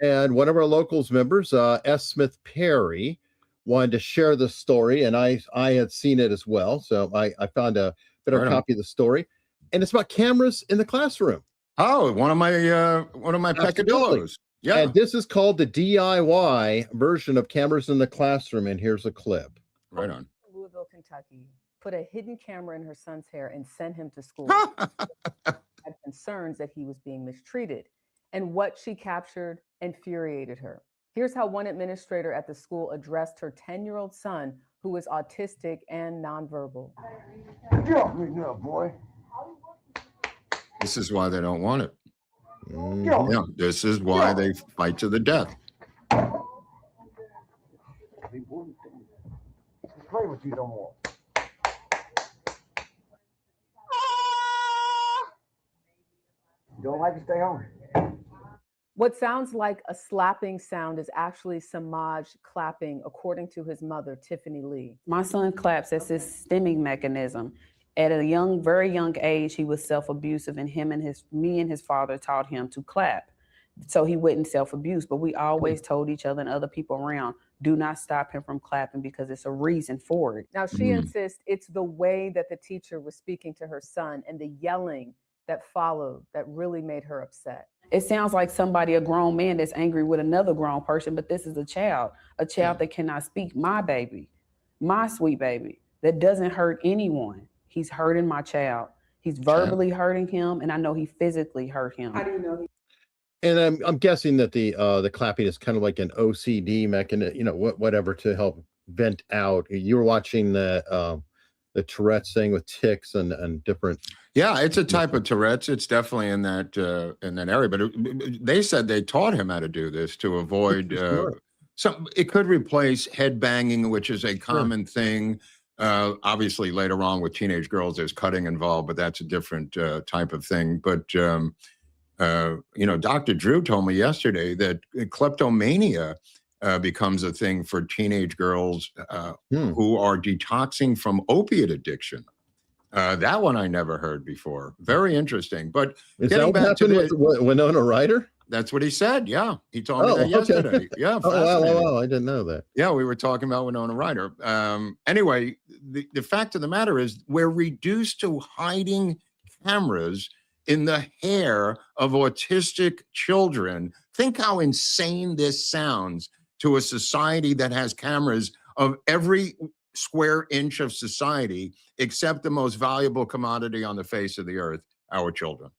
And one of our locals members, S. Smith Perry, wanted to share the story, and I had seen it as well. So I found a better copy of the story, and it's about cameras in the classroom. Oh, one of my peccadillos. Yeah. And this is called the DIY version of cameras in the classroom, and here's a clip. Right on. Louisville, Kentucky, put a hidden camera in her son's hair and sent him to school. Had concerns that he was being mistreated, and what she captured infuriated her. Here's how one administrator at the school addressed her 10-year-old son, who is autistic and nonverbal. Get off me now, boy. This is why they don't want it. Yeah, this is why they fight to the death. Play with you no more. You don't like it, stay home. What sounds like a slapping sound is actually Samaj clapping, according to his mother, Tiffany Lee. My son claps as his stemming mechanism. At a very young age, he was self-abusive, and me and his father taught him to clap so he wouldn't self-abuse. But we always told each other and other people around, do not stop him from clapping because it's a reason for it. Now, she insists it's the way that the teacher was speaking to her son and the yelling that followed that really made her upset. It sounds like a grown man that's angry with another grown person, but this is a child that cannot speak. My baby, my sweet baby, that doesn't hurt anyone. He's hurting my child. He's verbally hurting him, and I know he physically hurt him. How do you know? And I'm guessing that the clapping is kind of like an OCD mechanism, whatever, to help vent out. You were watching the Tourette's thing with tics and different. Yeah, it's a type of Tourette's. It's definitely in that area. But they said they taught him how to do this to avoid. It could replace head banging, which is a common thing. Obviously, later on with teenage girls, there's cutting involved, but that's a different type of thing. But Dr. Drew told me yesterday that kleptomania becomes a thing for teenage girls who are detoxing from opiate addiction. That one I never heard before. Very interesting. But is that what happened with Winona Ryder? That's what he said. Yeah, he told me that yesterday. Okay. Yeah, wow, I didn't know that. Yeah, we were talking about Winona Ryder. Anyway, the fact of the matter is we're reduced to hiding cameras in the hair of autistic children. Think how insane this sounds to a society that has cameras of every square inch of society, except the most valuable commodity on the face of the earth, our children.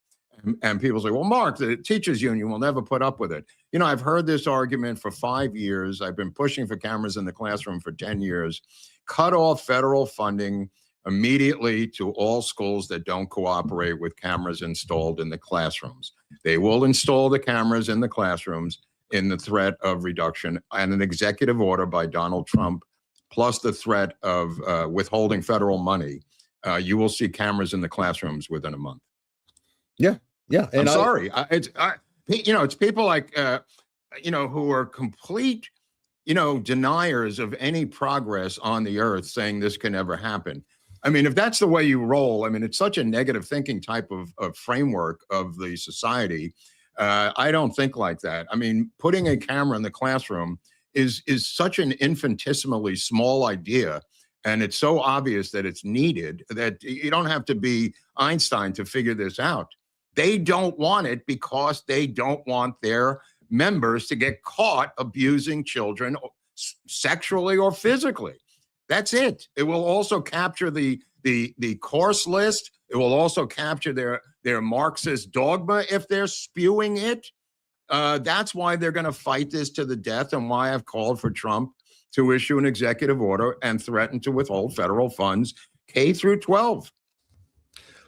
And people say, well, Mark, the teachers union will never put up with it. I've heard this argument for 5 years. I've been pushing for cameras in the classroom for 10 years. Cut off federal funding immediately to all schools that don't cooperate with cameras installed in the classrooms. They will install the cameras in the classrooms in the threat of reduction and an executive order by Donald Trump, plus the threat of withholding federal money. You will see cameras in the classrooms within a month. Yeah. And I'm sorry. It's people like, who are complete, deniers of any progress on the earth, saying this can never happen. I mean, if that's the way you roll, it's such a negative thinking type of framework of the society. I don't think like that. Putting a camera in the classroom is such an infinitesimally small idea. And it's so obvious that it's needed that you don't have to be Einstein to figure this out. They don't want it because they don't want their members to get caught abusing children sexually or physically. That's it. It will also capture the course list. It will also capture their Marxist dogma if they're spewing it. That's why they're going to fight this to the death, and why I've called for Trump to issue an executive order and threaten to withhold federal funds K through 12.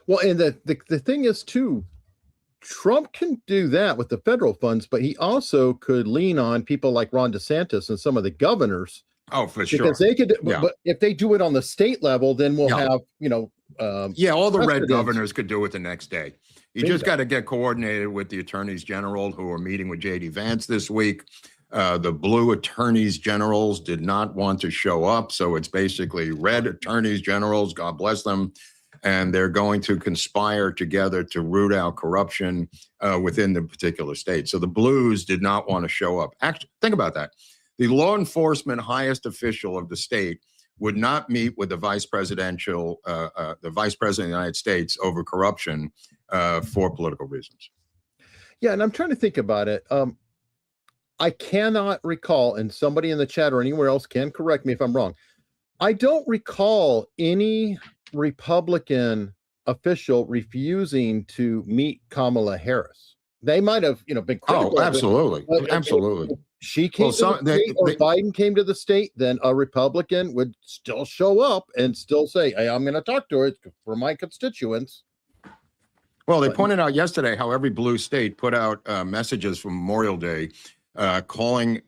Well, and the thing is, too, Trump can do that with the federal funds, but he also could lean on people like Ron DeSantis and some of the governors. Oh, for sure. Because they could, but if they do it on the state level, then we'll have, all the red governors could do it the next day. You just got to get coordinated with the attorneys general who are meeting with J.D. Vance this week. The blue attorneys generals did not want to show up, so it's basically red attorneys generals. God bless them. and they're going to conspire together to root out corruption within the particular state. So the Blues did not want to show up. Actually, think about that. The law enforcement highest official of the state would not meet with the vice president of the United States over corruption for political reasons. Yeah, and I'm trying to think about it. I cannot recall, and somebody in the chat or anywhere else can correct me if I'm wrong. I don't recall any Republican official refusing to meet Kamala Harris. They might have, been critical. Oh, absolutely, absolutely. If she came to the state, or Biden came to the state, then a Republican would still show up and still say, "Hey, I'm going to talk to her for my constituents." Well, they pointed out yesterday how every blue state put out messages for Memorial Day, calling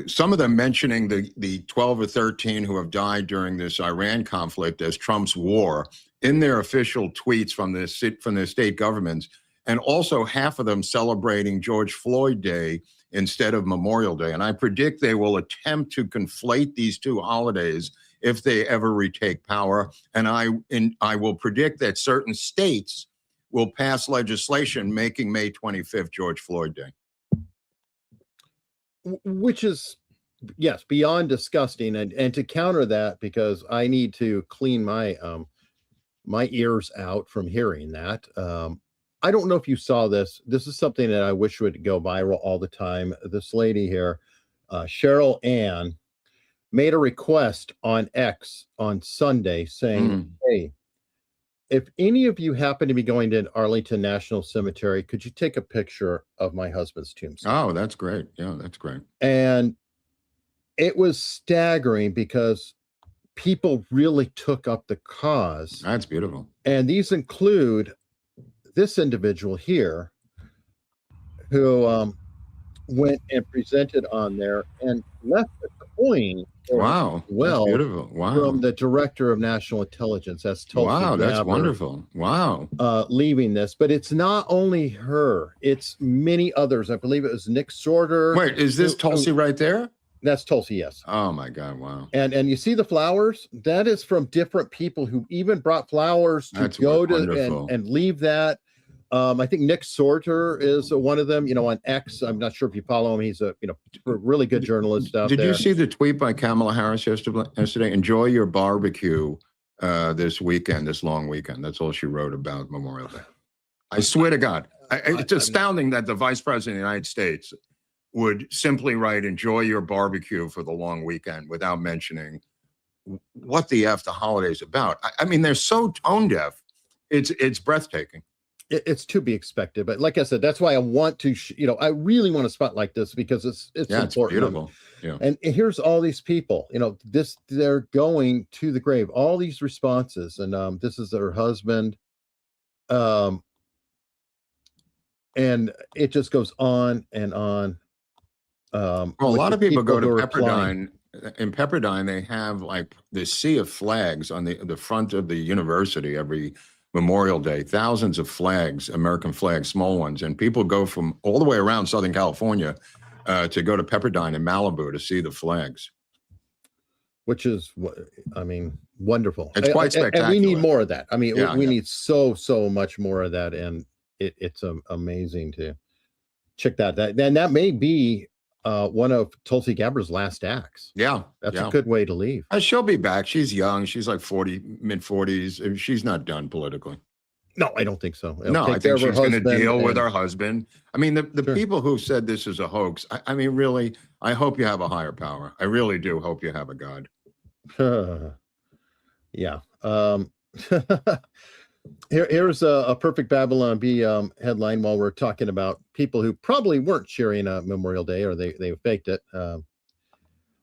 some of them mentioning the 12 or 13 who have died during this Iran conflict as Trump's war in their official tweets from their state governments, and also half of them celebrating George Floyd Day instead of Memorial Day. And I predict they will attempt to conflate these two holidays if they ever retake power. And I will predict that certain states will pass legislation making May 25th George Floyd Day. Which is, yes, beyond disgusting. And to counter that, because I need to clean my my ears out from hearing that. I don't know if you saw this. This is something that I wish would go viral all the time. This lady here, Cheryl Ann, made a request on X on Sunday saying, "Hey, if any of you happen to be going to Arlington National Cemetery, could you take a picture of my husband's tombstone?" Oh, that's great. Yeah, that's great. And it was staggering because people really took up the cause. That's beautiful. And these include this individual here who went and presented on there and left a coin. Wow. Well, that's beautiful. Wow. From the director of national intelligence. That's Tulsi Wow, that's Gabbard, wonderful. Wow. Leaving this, but it's not only her, it's many others. I believe it was Nick Sorter. Wait, is this Tulsi right there? That's Tulsi, yes. Oh my God, wow. And you see the flowers? That is from different people who even brought flowers to go to and leave that. I think Nick Sorter is one of them, on X. I'm not sure if you follow him. He's a really good journalist out there. Did you see the tweet by Kamala Harris yesterday? Enjoy your barbecue this weekend, this long weekend. That's all she wrote about Memorial Day. I swear to God. It's astounding that the vice president of the United States would simply write, "Enjoy your barbecue for the long weekend," without mentioning what the F the holiday's about. I mean, they're so tone deaf. It's breathtaking. It's to be expected, but like I said, that's why I want to, I really want to spotlight this because it's important. It's beautiful. Yeah. And here's all these people, they're going to the grave, all these responses, and this is her husband, and it just goes on and on. Well, a lot of people go to Pepperdine. In Pepperdine, they have like this sea of flags on the front of the university every Memorial Day, thousands of flags, American flags, small ones, and people go from all the way around Southern California to go to Pepperdine and Malibu to see the flags. Which is, wonderful. It's quite spectacular. And we need more of that. We need so much more of that, and it's amazing to check that. That may be one of Tulsi Gabbard's last acts. Yeah. That's a good way to leave. She'll be back. She's young. She's like 40, mid-40s. She's not done politically. No, I don't think so. No, I think she's going to deal with her husband. The people who said this is a hoax, really, I hope you have a higher power. I really do hope you have a God. Yeah. Here's a perfect Babylon Bee headline while we're talking about people who probably weren't cheering Memorial Day, or they faked it.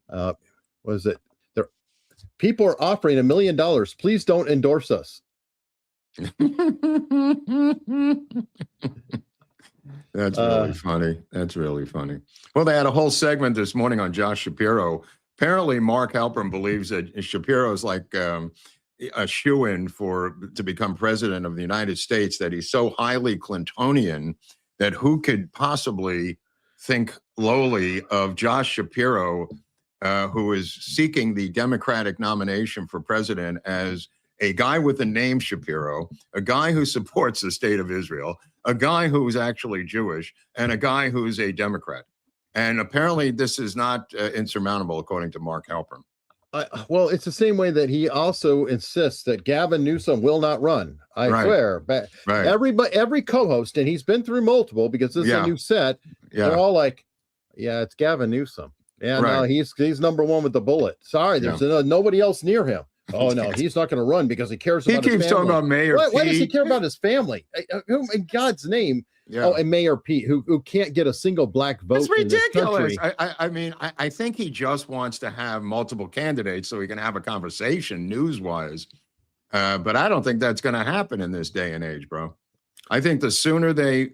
Was it? People are offering $1 million. Please don't endorse us. That's really funny. That's really funny. Well, they had a whole segment this morning on Josh Shapiro. Apparently, Mark Halperin believes that Shapiro's like a shoo-in to become president of the United States, that he's so highly Clintonian that who could possibly think lowly of Josh Shapiro, who is seeking the Democratic nomination for president as a guy with the name Shapiro, a guy who supports the state of Israel, a guy who's actually Jewish, and a guy who's a Democrat. And apparently this is not insurmountable, according to Mark Halpern. Well, it's the same way that he also insists that Gavin Newsom will not run. I swear, but every co-host, and he's been through multiple because this is a new set. They're all like, "Yeah, it's Gavin Newsom. Yeah, no, he's number one with the bullet. Sorry, there's nobody else near him. Oh no, he's not going to run because he cares about his family. He keeps talking about Mayor Pete. Why does he care about his family? Who, in God's name? Yeah. Oh, and Mayor Pete, who can't get a single black vote. It's ridiculous. In this country. I mean, I think he just wants to have multiple candidates so he can have a conversation news-wise. But I don't think that's going to happen in this day and age, bro. I think the sooner they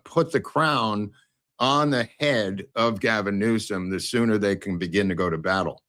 put the crown on the head of Gavin Newsom, the sooner they can begin to go to battle.